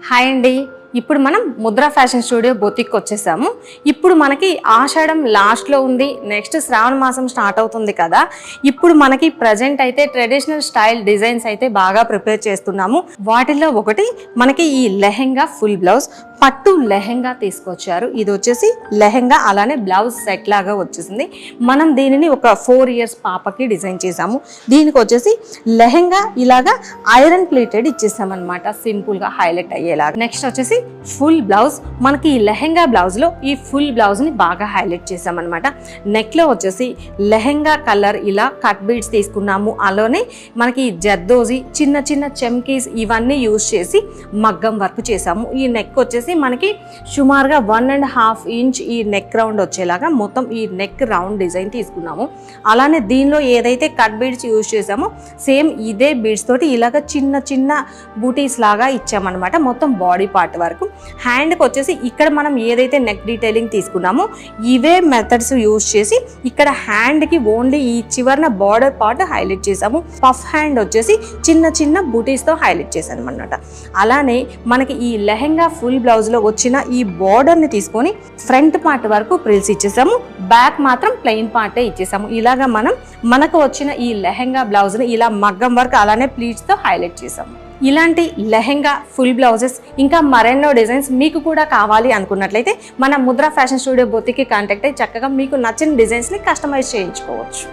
Hi అండి. ఇప్పుడు మనం ముద్రా ఫ్యాషన్ స్టూడియో బొతిక్ వచ్చేసాము. ఇప్పుడు మనకి ఆషాఢం లాస్ట్లో ఉంది, నెక్స్ట్ శ్రావణ మాసం స్టార్ట్ అవుతుంది కదా. ఇప్పుడు మనకి ప్రజెంట్ అయితే ట్రెడిషనల్ స్టైల్ డిజైన్స్ అయితే బాగా ప్రిపేర్ చేస్తున్నాము. వాటిల్లో ఒకటి మనకి ఈ లెహెంగా ఫుల్ బ్లౌజ్ పట్టు లెహెంగా తీసుకొచ్చారు. ఇది వచ్చేసి లెహెంగా అలానే బ్లౌజ్ సెట్ లాగా వచ్చేసింది. మనం దీనిని ఒక 4 years పాపకి డిజైన్ చేసాము. దీనికి వచ్చేసి లెహెంగా ఇలాగా ఐరన్ ప్లేటెడ్ ఇచ్చేసామన్నమాట, సింపుల్గా హైలైట్ అయ్యేలాగా. నెక్స్ట్ వచ్చేసి ఫుల్ బ్లౌజ్. మనకి ఈ లెహెంగా బ్లౌజ్లో ఈ ఫుల్ బ్లౌజ్ని బాగా హైలైట్ చేసామన్నమాట. నెక్లో వచ్చేసి లెహెంగా కలర్ ఇలా కట్ బీడ్స్ తీసుకున్నాము. అలానే మనకి జర్దోజీ చిన్న చిన్న చెమ్కీస్ ఇవన్నీ యూజ్ చేసి మగ్గం వర్క్ చేసాము. ఈ నెక్ వచ్చేసి మనకి సుమారుగా 1.5 inch ఈ నెక్ రౌండ్ వచ్చేలాగా మొత్తం ఈ నెక్ రౌండ్ డిజైన్ తీసుకున్నాము. అలానే దీనిలో ఏదైతే కట్ బీడ్స్ యూజ్ చేసామో సేమ్ ఇదే బీడ్స్ తోటి ఇలాగ చిన్న చిన్న బూటీస్ లాగా ఇచ్చామన్నమాట మొత్తం బాడీ పార్ట్ వరకు. హ్యాండ్కి వచ్చేసి ఇక్కడ మనం ఏదైతే నెక్ డీటెయిలింగ్ తీసుకున్నామో ఇవే మెథడ్స్ యూజ్ చేసి ఇక్కడ హ్యాండ్కి ఓన్లీ ఈ చివరన బార్డర్ పార్ట్ హైలైట్ చేసాము. పఫ్ హ్యాండ్ వచ్చేసి చిన్న చిన్న బూటీస్తో హైలైట్ చేసాము అన్నమాట. అలానే మనకి ఈ లెహెంగా ఫుల్ బ్లౌజ్లో వచ్చిన ఈ బార్డర్ని తీసుకొని ఫ్రంట్ పార్ట్ వరకు ప్రిల్స్ ఇచ్చేసాము, బ్యాక్ మాత్రం ప్లెయిన్ పార్టే ఇచ్చేసాము. ఇలాగా మనకు వచ్చిన ఈ లెహెంగా బ్లౌజ్ని ఇలా మగ్గం వర్క్ అలానే ప్లీట్స్తో హైలైట్ చేసాము. ఇలాంటి లెహెంగా ఫుల్ బ్లౌజెస్ ఇంకా మరెన్నో డిజైన్స్ మీకు కూడా కావాలి అనుకున్నట్లయితే మన ముద్రా ఫ్యాషన్ స్టూడియో బొతికి కాంటాక్ట్ అయ్యి చక్కగా మీకు నచ్చిన డిజైన్స్ని కస్టమైజ్ చేయించుకోవచ్చు.